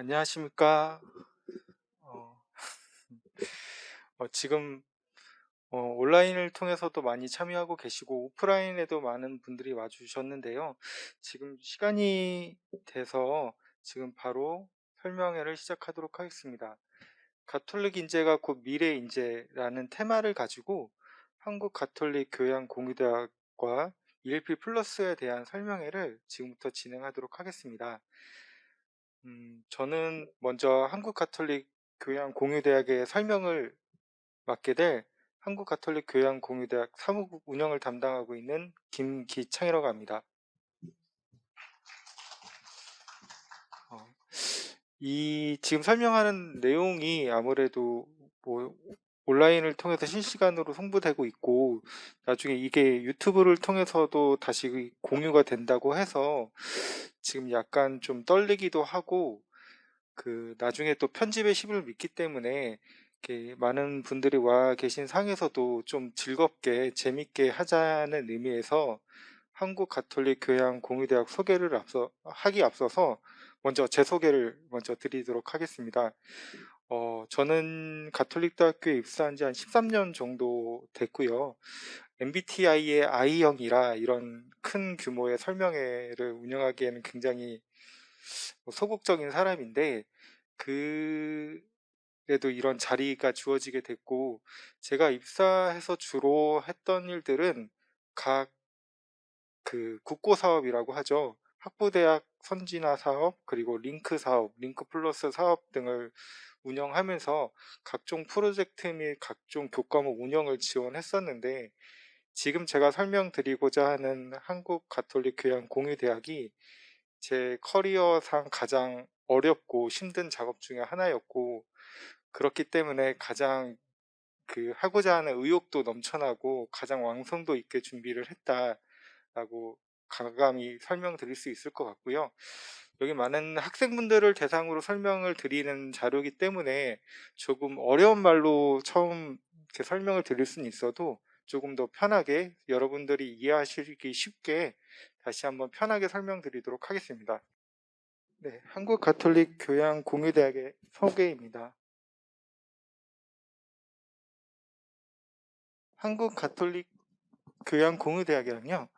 안녕하십니까. 어, 지금 온라인을 통해서도 많이 참여하고 계시고 오프라인에도 많은 분들이 와주셨는데요. 지금 시간이 돼서 지금 바로 설명회를 시작하도록 하겠습니다. 가톨릭 인재가 곧 미래 인재라는 테마를 가지고 한국 가톨릭 교양 공유대학과 ELP 플러스에 대한 설명회를 지금부터 진행하도록 하겠습니다. 저는 먼저 한국 가톨릭 교양 공유대학의 설명을 맡게 될 한국 가톨릭 교양 공유대학 사무국 운영을 담당하고 있는 김기창이라고 합니다. 어, 이 지금 설명하는 내용이 아무래도 뭐 온라인을 통해서 실시간으로 송부되고 있고 나중에 이게 유튜브를 통해서도 다시 공유가 된다고 해서 지금 약간 좀 떨리기도 하고 나중에 또 편집의 힘을 믿기 때문에 이렇게 많은 분들이 와 계신 상에서도 좀 즐겁게 재밌게 하자는 의미에서 한국 가톨릭 교양 공유대학 소개를 앞서서 먼저 제 소개를 먼저 드리도록 하겠습니다. 저는 가톨릭대학교에 입사한 지 한 13년 정도 됐고요. MBTI의 I형이라 이런 큰 규모의 설명회를 운영하기에는 굉장히 소극적인 사람인데 그래도 이런 자리가 주어지게 됐고 제가 입사해서 주로 했던 일들은 각 국고 사업이라고 하죠. 학부대학 선진화 사업, 그리고 링크 사업, 링크 플러스 사업 등을 운영하면서 각종 프로젝트 및 각종 교과목 운영을 지원했었는데 지금 제가 설명드리고자 하는 한국 가톨릭 교양 공유대학이 제 커리어상 가장 어렵고 힘든 작업 중에 하나였고 그렇기 때문에 가장 하고자 하는 의욕도 넘쳐나고 가장 완성도 있게 준비를 했다라고 가감히 설명드릴 수 있을 것 같고요. 여기 많은 학생분들을 대상으로 설명을 드리는 자료이기 때문에 조금 어려운 말로 처음 이렇게 설명을 드릴 수는 있어도 조금 더 편하게 여러분들이 이해하시기 쉽게 다시 한번 편하게 설명드리도록 하겠습니다. 네, 한국 가톨릭 교양 공유대학의 소개입니다. 한국 가톨릭 교양 공유대학이란요,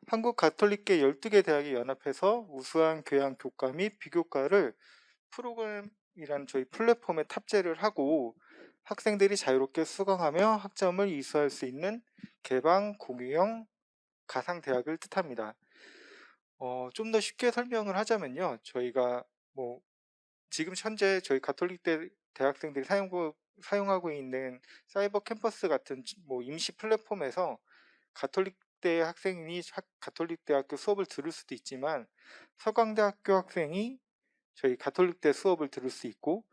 한국 가톨릭계 12개 대학이 연합해서 우수한 교양 교과 및 비교과를 프로그램이란 저희 플랫폼에 탑재를 하고 학생들이 자유롭게 수강하며 학점을 이수할 수 있는 개방 공유형 가상대학을 뜻합니다. 좀 더 쉽게 설명을 하자면요, 저희가 뭐 지금 현재 저희 가톨릭 대학생들이 사용하고 있는 사이버 캠퍼스 같은 뭐 임시 플랫폼에서 가톨릭대 학생이 가톨릭대학교 수업을 들을 수도 있지만 서강대학교 학생이 저희 가톨릭대 수업을 들을 수 있고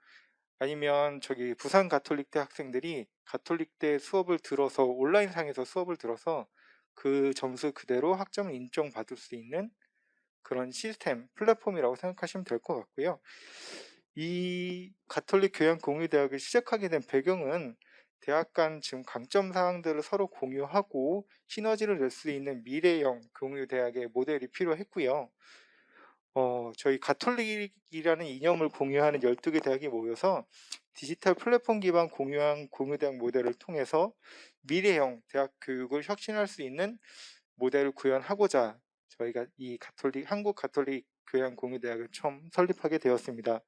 아니면 저기 부산 가톨릭대 학생들이 가톨릭대 수업을 들어서 온라인상에서 수업을 들어서 그 점수 그대로 학점을 인정받을 수 있는 그런 시스템, 플랫폼이라고 생각하시면 될 것 같고요. 이 가톨릭 교양 공유대학을 시작하게 된 배경은 대학 간 지금 강점 사항들을 서로 공유하고 시너지를 낼 수 있는 미래형 공유대학의 모델이 필요했고요. 저희 가톨릭이라는 이념을 공유하는 12개 대학이 모여서 디지털 플랫폼 기반 공유한 공유대학 모델을 통해서 미래형 대학 교육을 혁신할 수 있는 모델을 구현하고자 저희가 한국 가톨릭 교양 공유대학을 처음 설립하게 되었습니다.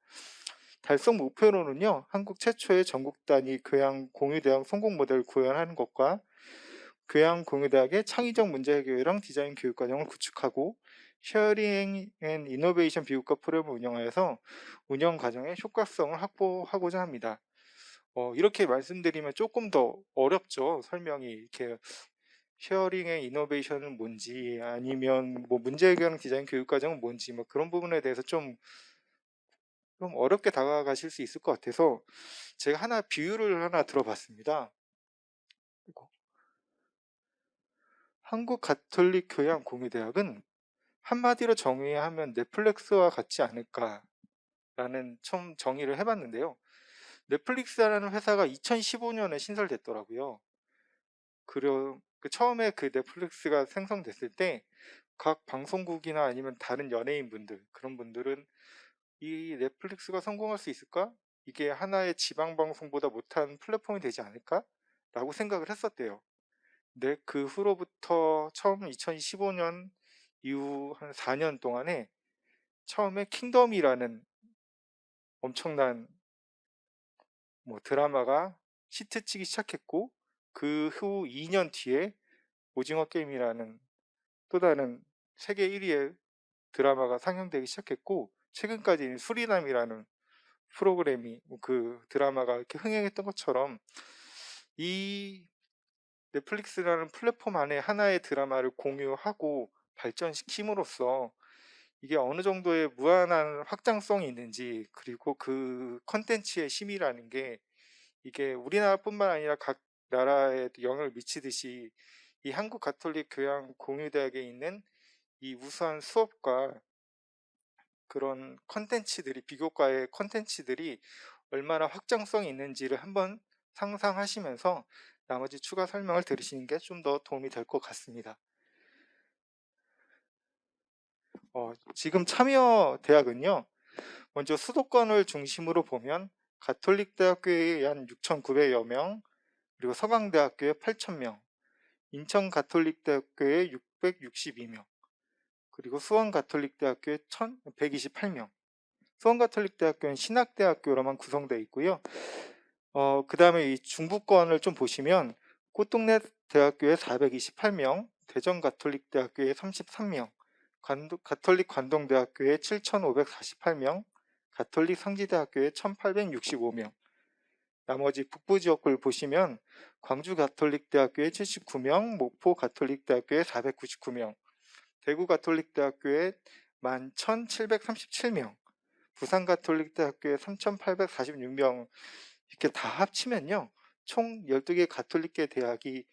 달성 목표로는요, 한국 최초의 전국 단위 교양 공유대학 성공 모델을 구현하는 것과 교양 공유대학의 창의적 문제 해결형 디자인 교육 과정을 구축하고 쉐어링 앤 이노베이션 비교과 프로그램을 운영하여서 운영 과정의 효과성을 확보하고자 합니다. 이렇게 말씀드리면 조금 더 어렵죠. 설명이 이렇게 쉐어링 앤 이노베이션은 뭔지 아니면 뭐 문제 해결형 디자인 교육 과정은 뭔지 뭐 그런 부분에 대해서 좀 어렵게 다가가실 수 있을 것 같아서 제가 비유를 하나 들어봤습니다. 한국 가톨릭 교양 공유대학은 한마디로 정의하면 넷플릭스와 같지 않을까라는 처음 정의를 해봤는데요. 넷플릭스라는 회사가 2015년에 신설됐더라고요. 처음에 넷플릭스가 생성됐을 때 각 방송국이나 아니면 다른 연예인분들 그런 분들은 이 넷플릭스가 성공할 수 있을까? 이게 하나의 지방 방송보다 못한 플랫폼이 되지 않을까? 라고 생각을 했었대요. 근데 그 후로부터 처음 2015년 이후 한 4년 동안에 처음에 킹덤이라는 엄청난 드라마가 히트치기 시작했고, 그 후 2년 뒤에 오징어 게임이라는 또 다른 세계 1위의 드라마가 상영되기 시작했고, 최근까지 수리남이라는 프로그램이 그 드라마가 이렇게 흥행했던 것처럼, 이 넷플릭스라는 플랫폼 안에 하나의 드라마를 공유하고 발전시킴으로써 이게 어느 정도의 무한한 확장성이 있는지, 그리고 그 컨텐츠의 심의라는 게 이게 우리나라뿐만 아니라 각 나라에 영향을 미치듯이 이 한국 가톨릭 교양 공유대학에 있는 이 우수한 수업과 그런 컨텐츠들이, 비교과의 컨텐츠들이 얼마나 확장성이 있는지를 한번 상상하시면서 나머지 추가 설명을 들으시는 게 좀 더 도움이 될 것 같습니다. 지금 참여 대학은요, 먼저 수도권을 중심으로 보면 가톨릭 대학교에 한 6,900여 명, 그리고 서강대학교에 8,000명, 인천 가톨릭 대학교에 662명, 그리고 수원 가톨릭 대학교에 1,128명. 수원 가톨릭 대학교는 신학대학교로만 구성되어 있고요. 그 다음에 이 중부권을 좀 보시면 꽃동네 대학교에 428명, 대전 가톨릭 대학교에 33명, 가톨릭 관동대학교에 7,548명, 가톨릭 상지대학교에 1,865명. 나머지 북부 지역을 보시면 광주 가톨릭 대학교에 79명, 목포 가톨릭 대학교에 499명, 대구 가톨릭 대학교에 11,737명, 부산 가톨릭 대학교에 3,846명, 이렇게 다 합치면요, 총 12개 가톨릭계 대학이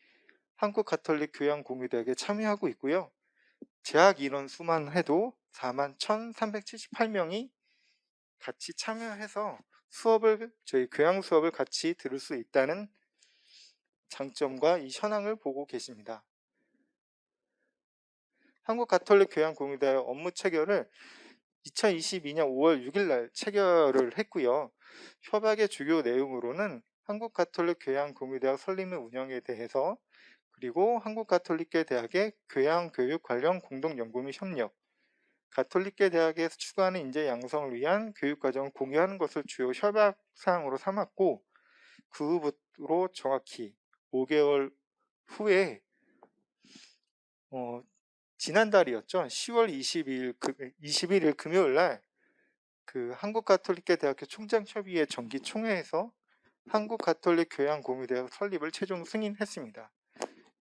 한국 가톨릭 교양 공유대학에 참여하고 있고요. 재학 인원 수만 해도 41,378명이 같이 참여해서 저희 교양 수업을 같이 들을 수 있다는 장점과 이 현황을 보고 계십니다. 한국 가톨릭 교양 공유대학 업무 체결을 2022년 5월 6일 날 체결을 했고요. 협약의 주요 내용으로는 한국 가톨릭 교양 공유대학 설립 및 운영에 대해서, 그리고 한국 가톨릭계 대학의 교양 교육 관련 공동 연구 및 협력, 가톨릭계 대학에서 추구하는 인재 양성을 위한 교육 과정을 공유하는 것을 주요 협약 사항으로 삼았고, 그 후로 정확히 5개월 후에 지난달이었죠. 10월 21일 금요일 날 그 한국가톨릭계 대학교 총장협의회 정기총회에서 한국가톨릭 교양공유대학 설립을 최종 승인했습니다.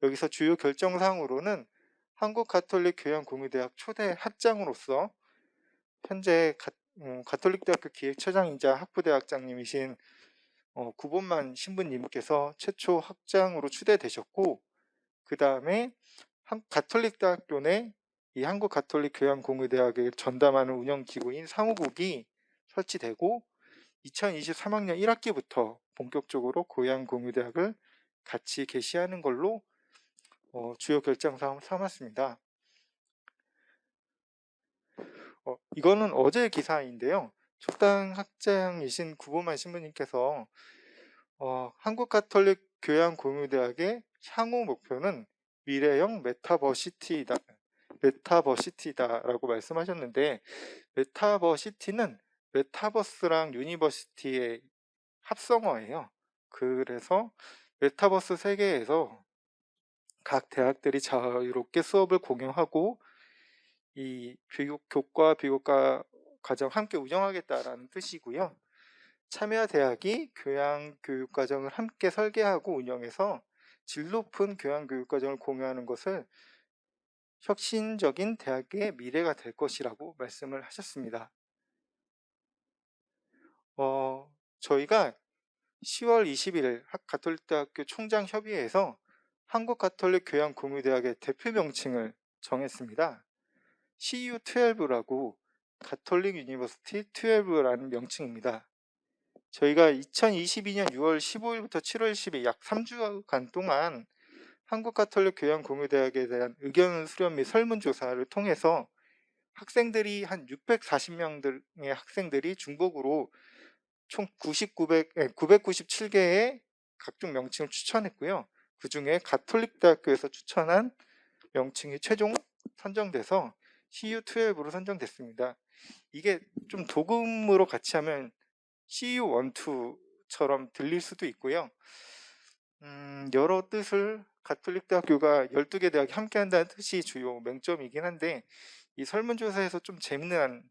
여기서 주요 결정사항으로는 한국가톨릭 교양공유대학 초대 학장으로서 현재 가톨릭대학교 기획처장이자 학부대학장님이신 구본만 신부님께서 최초 학장으로 추대되셨고, 그 다음에 가톨릭대학교 내 이 한국가톨릭교양공유대학을 전담하는 운영기구인 사무국이 설치되고 2023학년 1학기부터 본격적으로 교양공유대학을 같이 개시하는 걸로 주요 결정사항을 삼았습니다. 이거는 어제 기사인데요. 적당 학장이신 구보만 신부님께서 한국가톨릭 교양공유대학의 향후 목표는 미래형 메타버시티다라고 말씀하셨는데, 메타버시티는 메타버스랑 유니버시티의 합성어예요. 그래서 메타버스 세계에서 각 대학들이 자유롭게 수업을 공유하고 이 교과 비교과 과정 함께 운영하겠다라는 뜻이고요. 참여 대학이 교양 교육 과정을 함께 설계하고 운영해서 질 높은 교양 교육 과정을 공유하는 것을 혁신적인 대학의 미래가 될 것이라고 말씀을 하셨습니다. 저희가 10월 21일 가톨릭대학교 총장협의회에서 한국가톨릭교양공유대학의 대표 명칭을 정했습니다. CU12라고 가톨릭 유니버시티 12라는 명칭입니다. 저희가 2022년 6월 15일부터 7월 10일 약 3주간 동안 한국가톨릭교양공유대학에 대한 의견 수렴 및 설문조사를 통해서 학생들이 한 640명의 학생들이 중복으로 총 997개의 각종 명칭을 추천했고요. 그 중에 가톨릭 대학교에서 추천한 명칭이 최종 선정돼서 CU12로 선정됐습니다. 이게 좀 도금으로 같이 하면 CU12처럼 들릴 수도 있고요. 여러 뜻을 가톨릭 대학교가 12개 대학이 함께 한다는 뜻이 주요 맹점이긴 한데, 이 설문조사에서 좀 재밌는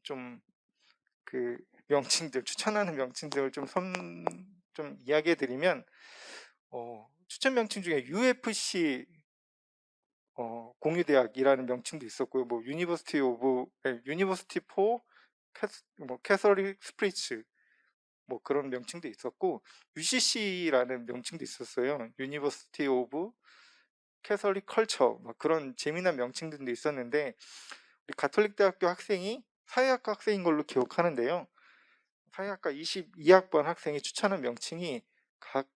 그 명칭들, 추천하는 명칭들을 좀 이야기해 드리면, 추천 명칭 중에 UFC 공유대학이라는 명칭도 있었고요. 뭐 유니버시티 포 캐서릭 스프리츠 뭐 그런 명칭도 있었고, UCC라는 명칭도 있었어요. 유니버시티 오브 캐서릭 컬처, 뭐 그런 재미난 명칭들도 있었는데, 우리 가톨릭 대학교 학생이 사회학과 학생인 걸로 기억하는데요. 사회학과 22학번 학생이 추천한 명칭이 각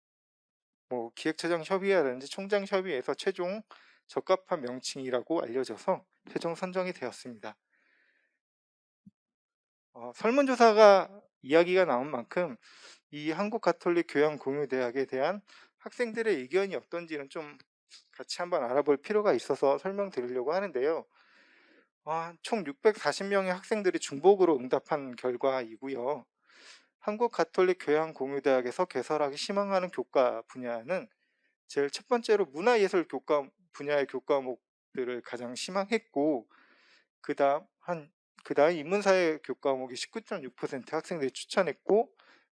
뭐 기획재정협의회라든지 총장협의회에서 최종 적합한 명칭이라고 알려져서 최종 선정이 되었습니다. 설문조사가 이야기가 나온 만큼 이 한국가톨릭교양공유대학에 대한 학생들의 의견이 어떤지는 좀 같이 한번 알아볼 필요가 있어서 설명드리려고 하는데요. 총 640명의 학생들이 중복으로 응답한 결과이고요. 한국가톨릭교양공유대학에서 개설하기 희망하는 교과 분야는 제일 첫 번째로 문화예술 교과 분야의 교과목들을 가장 희망했고, 그다음 인문사회 교과목이 19.6% 학생들이 추천했고,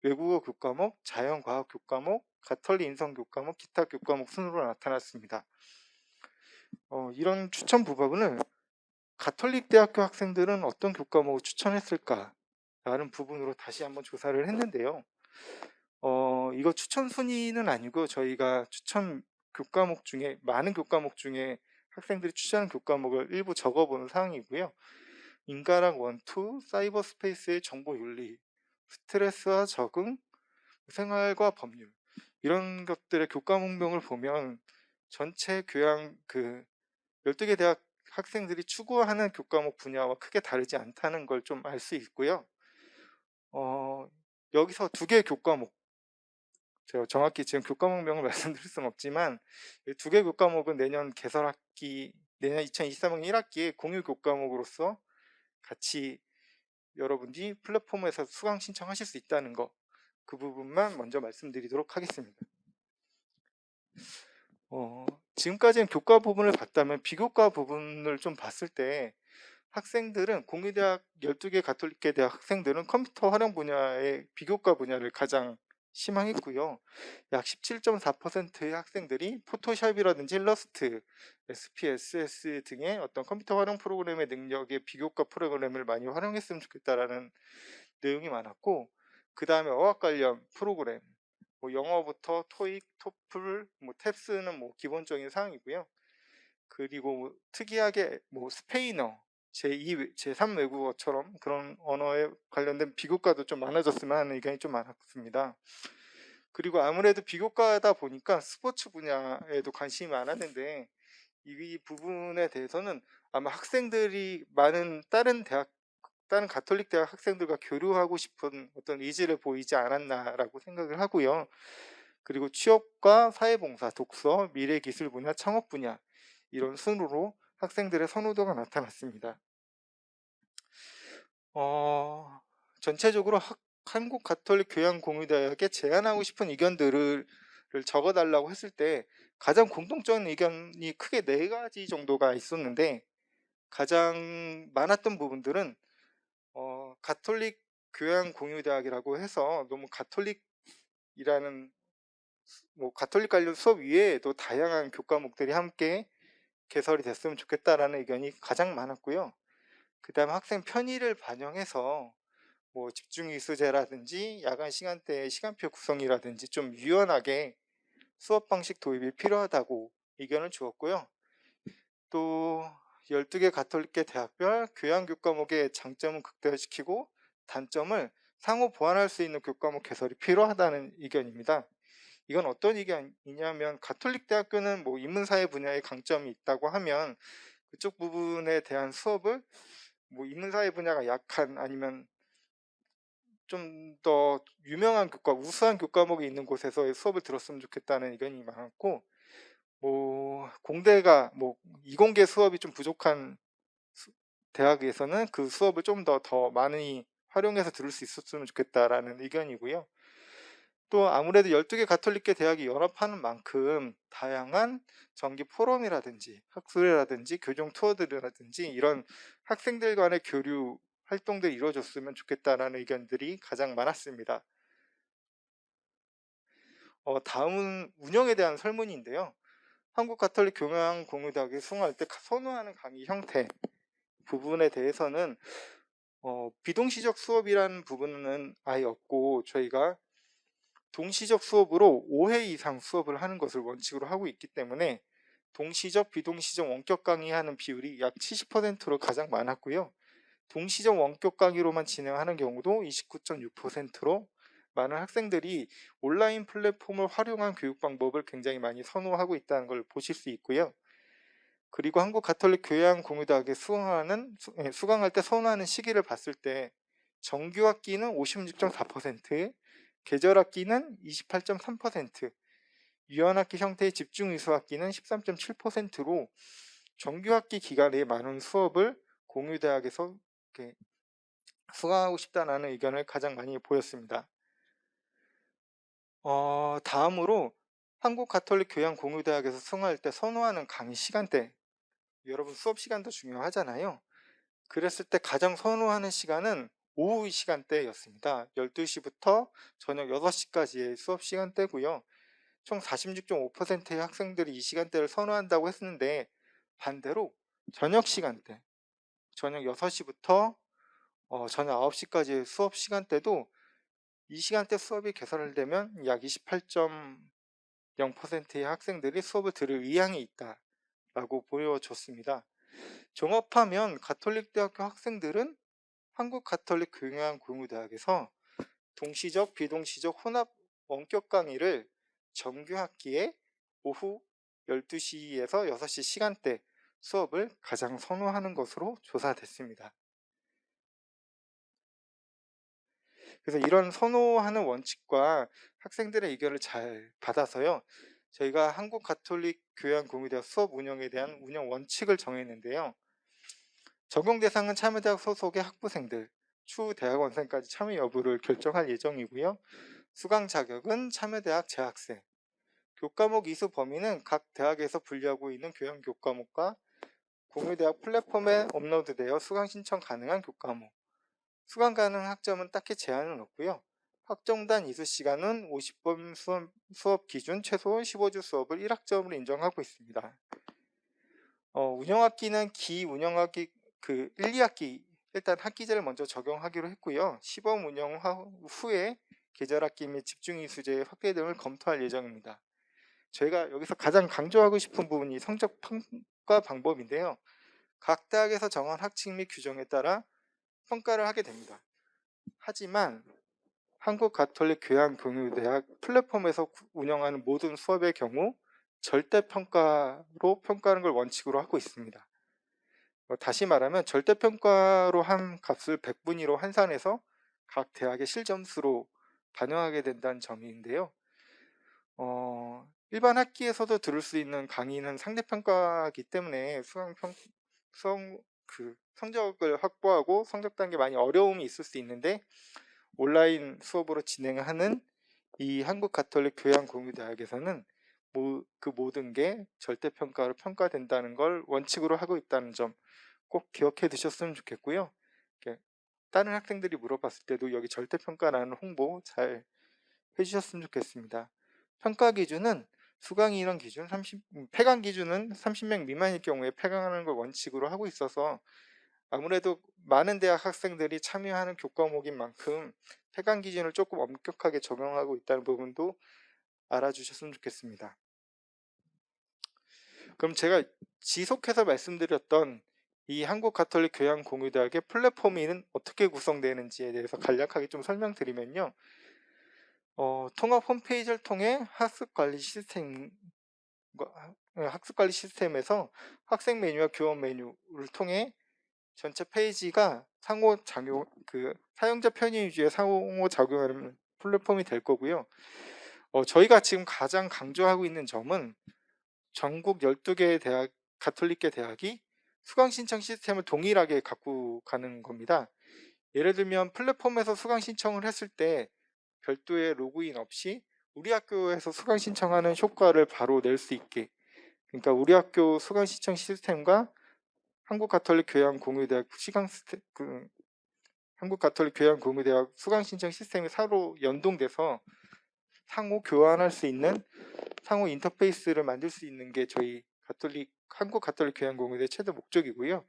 외국어 교과목, 자연과학 교과목, 가톨릭 인성 교과목, 기타 교과목 순으로 나타났습니다. 이런 추천 부분을 가톨릭 대학교 학생들은 어떤 교과목을 추천했을까 라는 부분으로 다시 한번 조사를 했는데요. 이거 추천 순위는 아니고 저희가 추천 교과목 중에 많은 교과목 중에 학생들이 추천한 교과목을 일부 적어보는 사항이고요. 인과학 1, 2, 사이버 스페이스의 정보 윤리, 스트레스와 적응, 생활과 법률, 이런 것들의 교과목명을 보면 전체 교양 12개 대학 학생들이 추구하는 교과목 분야와 크게 다르지 않다는 걸 좀 알 수 있고요. 여기서 두 개의 교과목, 제가 정확히 지금 교과목명을 말씀드릴 수는 없지만 두 개 교과목은 내년 2023학년 1학기에 공유 교과목으로서 같이 여러분이 플랫폼에서 수강 신청하실 수 있다는 거, 그 부분만 먼저 말씀드리도록 하겠습니다. 지금까지는 교과 부분을 봤다면 비교과 부분을 좀 봤을 때 학생들은 공유대학 12개 가톨릭계 대학 학생들은 컴퓨터 활용 분야의 비교과 분야를 가장 희망했고요. 약 17.4%의 학생들이 포토샵이라든지 일러스트, SPSS 등의 어떤 컴퓨터 활용 프로그램의 능력의 비교과 프로그램을 많이 활용했으면 좋겠다라는 내용이 많았고, 그 다음에 어학 관련 프로그램, 뭐 영어부터 토익, 토플, 뭐 탭스는 뭐 기본적인 사항이고요. 그리고 특이하게 뭐 스페인어, 제2, 제3 외국어처럼 그런 언어에 관련된 비교과도 좀 많아졌으면 하는 의견이 좀 많았습니다. 그리고 아무래도 비교과다 보니까 스포츠 분야에도 관심이 많았는데, 이 부분에 대해서는 아마 학생들이 많은 다른 가톨릭 대학 학생들과 교류하고 싶은 어떤 의지를 보이지 않았나라고 생각을 하고요. 그리고 취업과 사회봉사, 독서, 미래기술 분야, 창업 분야, 이런 순으로 학생들의 선호도가 나타났습니다. 전체적으로 한국가톨릭교양공유대학에 제안하고 싶은 의견들을 적어달라고 했을 때 가장 공통적인 의견이 크게 4가지 정도가 있었는데, 가장 많았던 부분들은 가톨릭 교양공유대학이라고 해서 너무 가톨릭이라는 가톨릭 관련 수업 위에도 다양한 교과목들이 함께 개설이 됐으면 좋겠다라는 의견이 가장 많았고요. 그 다음 학생 편의를 반영해서 뭐 집중이수제라든지 야간 시간대의 시간표 구성이라든지 좀 유연하게 수업 방식 도입이 필요하다고 의견을 주었고요. 또 12개 가톨릭계 대학별 교양교과목의 장점은 극대화시키고 단점을 상호 보완할 수 있는 교과목 개설이 필요하다는 의견입니다. 이건 어떤 의견이냐면, 가톨릭 대학교는 뭐 인문사회 분야의 강점이 있다고 하면 그쪽 부분에 대한 수업을 뭐 인문사회 분야가 약한 아니면 좀 더 유명한 교과, 우수한 교과목이 있는 곳에서 수업을 들었으면 좋겠다는 의견이 많았고, 뭐 공대가 뭐 이공계 수업이 좀 부족한 대학에서는 그 수업을 좀 더 많이 활용해서 들을 수 있었으면 좋겠다라는 의견이고요. 또 아무래도 12개 가톨릭계 대학이 연합하는 만큼 다양한 정기 포럼이라든지 학술회라든지 교정 투어들이라든지 이런 학생들 간의 교류 활동들이 이루어졌으면 좋겠다라는 의견들이 가장 많았습니다. 다음은 운영에 대한 설문인데요. 한국 가톨릭 교양 공유대학이 수강할 때 선호하는 강의 형태 부분에 대해서는 비동시적 수업이라는 부분은 아예 없고 저희가 동시적 수업으로 5회 이상 수업을 하는 것을 원칙으로 하고 있기 때문에 동시적, 비동시적 원격 강의하는 비율이 약 70%로 가장 많았고요. 동시적 원격 강의로만 진행하는 경우도 29.6%로 많은 학생들이 온라인 플랫폼을 활용한 교육 방법을 굉장히 많이 선호하고 있다는 걸 보실 수 있고요. 그리고 한국 가톨릭 교양 공유대학에 수강할 때 선호하는 시기를 봤을 때 정규 학기는 56.4%, 계절 학기는 28.3%, 유연학기 형태의 집중 이수 학기는 13.7%로 정규 학기 기간에 많은 수업을 공유대학에서 수강하고 싶다는 의견을 가장 많이 보였습니다. 다음으로 한국 가톨릭 교양 공유대학에서 수강할 때 선호하는 강의 시간대, 여러분 수업 시간도 중요하잖아요. 그랬을 때 가장 선호하는 시간은 오후 시간대였습니다. 12시부터 저녁 6시까지의 수업 시간대고요. 총 46.5%의 학생들이 이 시간대를 선호한다고 했는데 반대로 저녁 시간대, 저녁 6시부터 저녁 9시까지의 수업 시간대도 이 시간대 수업이 개설되면 약 28.0%의 학생들이 수업을 들을 의향이 있다라고 보여줬습니다. 종합하면 가톨릭대학교 학생들은 한국 가톨릭 교양공유대학에서 동시적, 비동시적 혼합 원격 강의를 정규 학기에 오후 12시에서 6시 시간대 수업을 가장 선호하는 것으로 조사됐습니다. 그래서 이런 선호하는 원칙과 학생들의 의견을 잘 받아서요. 저희가 한국 가톨릭 교양공유대학 수업 운영에 대한 운영 원칙을 정했는데요. 적용 대상은 참여대학 소속의 학부생들, 추후 대학원생까지 참여 여부를 결정할 예정이고요. 수강 자격은 참여대학 재학생, 교과목 이수 범위는 각 대학에서 분류하고 있는 교양 교과목과 공유대학 플랫폼에 업로드되어 수강 신청 가능한 교과목, 수강 가능 학점은 딱히 제한은 없고요. 학점단 이수 시간은 50번 수업 기준 최소 15주 수업을 1학점으로 인정하고 있습니다. 운영학기는 기운영학기 1, 2학기 일단 학기제를 먼저 적용하기로 했고요. 시범 운영 후에 계절학기 및 집중이수제 확대 등을 검토할 예정입니다. 저희가 여기서 가장 강조하고 싶은 부분이 성적 평가 방법인데요. 각 대학에서 정한 학칙 및 규정에 따라 평가를 하게 됩니다. 하지만 한국 가톨릭 교양공유대학 플랫폼에서 운영하는 모든 수업의 경우 절대평가로 평가하는 걸 원칙으로 하고 있습니다. 다시 말하면 절대평가로 한 값을 100분위로 환산해서 각 대학의 실점수로 반영하게 된다는 점인데요. 일반 학기에서도 들을 수 있는 강의는 상대평가이기 때문에 성적을 확보하고 성적 단계 많이 어려움이 있을 수 있는데 온라인 수업으로 진행하는 이 한국 가톨릭 교양공유대학에서는 그 모든 게 절대평가로 평가된다는 걸 원칙으로 하고 있다는 점 꼭 기억해 두셨으면 좋겠고요. 다른 학생들이 물어봤을 때도 여기 절대평가라는 홍보 잘 해주셨으면 좋겠습니다. 평가 기준은 수강 인원 기준, 폐강 기준은 30명 미만일 경우에 폐강하는 걸 원칙으로 하고 있어서 아무래도 많은 대학 학생들이 참여하는 교과목인 만큼 폐강 기준을 조금 엄격하게 적용하고 있다는 부분도 알아주셨으면 좋겠습니다. 그럼 제가 지속해서 말씀드렸던 이 한국 가톨릭 교양공유대학의 플랫폼이 어떻게 구성되는지에 대해서 간략하게 좀 설명드리면요. 통합 홈페이지를 통해 학습관리 시스템에서 학생 메뉴와 교원 메뉴를 통해 전체 페이지가 상호작용, 사용자 편의 위주의 상호작용하는 플랫폼이 될 거고요. 저희가 지금 가장 강조하고 있는 점은 전국 12개의 대학, 가톨릭계 대학이 수강 신청 시스템을 동일하게 갖고 가는 겁니다. 예를 들면 플랫폼에서 수강 신청을 했을 때 별도의 로그인 없이 우리 학교에서 수강 신청하는 효과를 바로 낼 수 있게, 그러니까 우리 학교 수강 신청 시스템과 한국가톨릭교양공유대학 한국가톨릭교양공유대학 수강 신청 시스템이 서로 연동돼서 상호 교환할 수 있는 상호 인터페이스를 만들 수 있는 게 저희 한국가톨릭교양공유대 최대 목적이고요.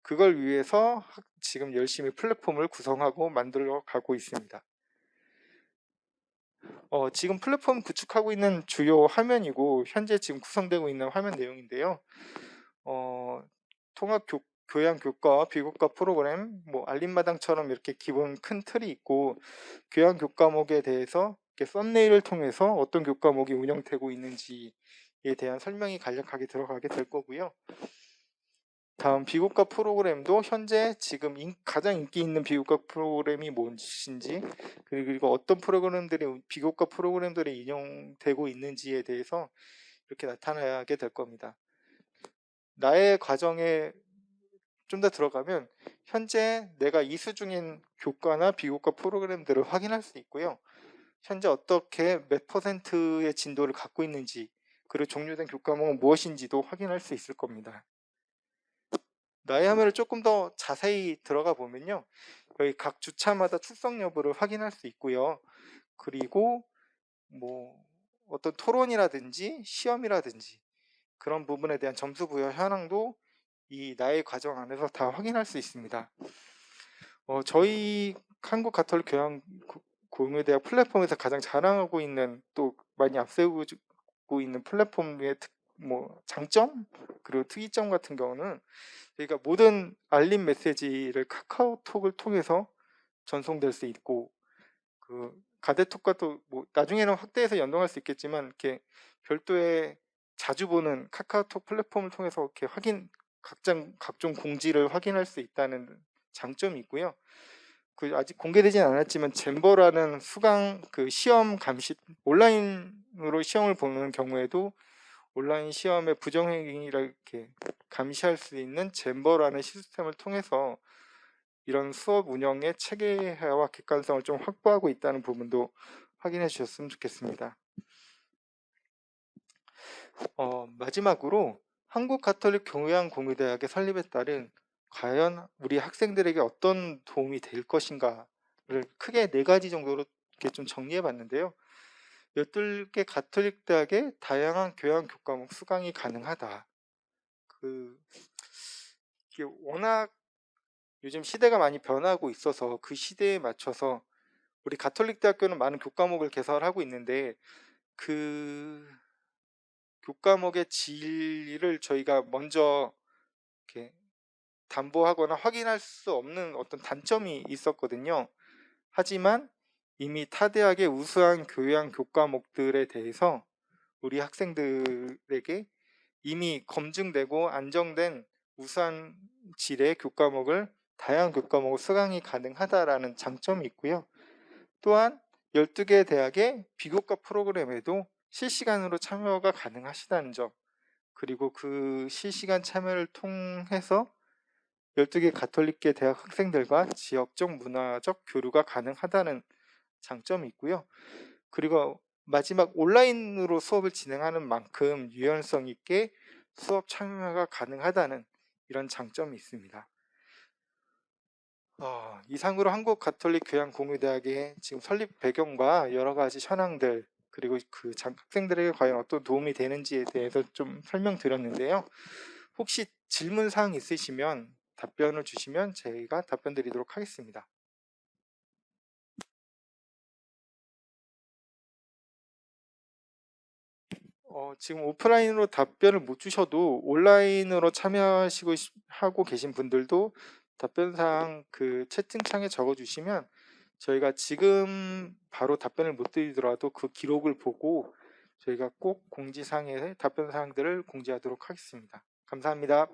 그걸 위해서 지금 열심히 플랫폼을 구성하고 만들어 가고 있습니다. 지금 플랫폼 구축하고 있는 주요 화면이고 현재 지금 구성되고 있는 화면 내용인데요. 통합 교양 교과, 비교과 프로그램, 알림마당처럼 이렇게 기본 큰 틀이 있고 교양 교과목에 대해서 이렇게 썸네일을 통해서 어떤 교과목이 운영되고 있는지에 대한 설명이 간략하게 들어가게 될 거고요. 다음 비교과 프로그램도 현재 지금 가장 인기 있는 비교과 프로그램이 무엇인지, 그리고 어떤 비교과 프로그램들이 인용되고 있는지에 대해서 이렇게 나타나게 될 겁니다. 나의 과정에 좀 더 들어가면 현재 내가 이수 중인 교과나 비교과 프로그램들을 확인할 수 있고요. 현재 어떻게 몇 퍼센트의 진도를 갖고 있는지, 그리고 종료된 교과목은 무엇인지도 확인할 수 있을 겁니다. 나의 화면을 조금 더 자세히 들어가 보면요, 여기 각 주차마다 출석 여부를 확인할 수 있고요. 그리고 어떤 토론이라든지 시험이라든지 그런 부분에 대한 점수 부여 현황도 이 나의 과정 안에서 다 확인할 수 있습니다. 저희 한국가톨릭교양공유대학 플랫폼에서 가장 자랑하고 있는, 또 많이 앞세우고 있는 플랫폼의 장점 그리고 특이점 같은 경우는 저희가 모든 알림 메시지를 카카오톡을 통해서 전송될 수 있고, 가대톡과 또 나중에는 확대해서 연동할 수 있겠지만 이렇게 별도의 자주 보는 카카오톡 플랫폼을 통해서 이렇게 각종 공지를 확인할 수 있다는 장점이 있고요. 아직 공개되진 않았지만 잼버라는 수강 시험 감시, 온라인으로 시험을 보는 경우에도 온라인 시험의 부정행위를 이렇게 감시할 수 있는 잼버라는 시스템을 통해서 이런 수업 운영의 체계화와 객관성을 좀 확보하고 있다는 부분도 확인해 주셨으면 좋겠습니다. 마지막으로 한국가톨릭교양공유대학의 설립에 따른 과연 우리 학생들에게 어떤 도움이 될 것인가를 크게 4가지 정도로 이렇게 좀 정리해 봤는데요. 12개 가톨릭 대학의 다양한 교양 교과목 수강이 가능하다. 이게 워낙 요즘 시대가 많이 변하고 있어서 그 시대에 맞춰서 우리 가톨릭 대학교는 많은 교과목을 개설하고 있는데 그 교과목의 질을 저희가 먼저 이렇게 담보하거나 확인할 수 없는 어떤 단점이 있었거든요. 하지만 이미 타 대학의 우수한 교양 교과목들에 대해서 우리 학생들에게 이미 검증되고 안정된 우수한 질의 교과목을 다양한 교과목을 수강이 가능하다라는 장점이 있고요. 또한 12개 대학의 비교과 프로그램에도 실시간으로 참여가 가능하시다는 점, 그리고 그 실시간 참여를 통해서 12개 가톨릭계 대학 학생들과 지역적 문화적 교류가 가능하다는 장점이 있고요. 그리고 마지막 온라인으로 수업을 진행하는 만큼 유연성 있게 수업 참여가 가능하다는 이런 장점이 있습니다. 이상으로 한국가톨릭교양공유대학의 지금 설립 배경과 여러 가지 현황들, 그리고 그 학생들에게 과연 어떤 도움이 되는지에 대해서 좀 설명드렸는데요. 혹시 질문사항 있으시면 답변을 주시면 저희가 답변 드리도록 하겠습니다. 지금 오프라인으로 답변을 못 주셔도 온라인으로 하고 계신 분들도 답변사항 채팅창에 적어주시면 저희가 지금 바로 답변을 못 드리더라도 그 기록을 보고 저희가 꼭 공지사항에 답변사항들을 공지하도록 하겠습니다. 감사합니다.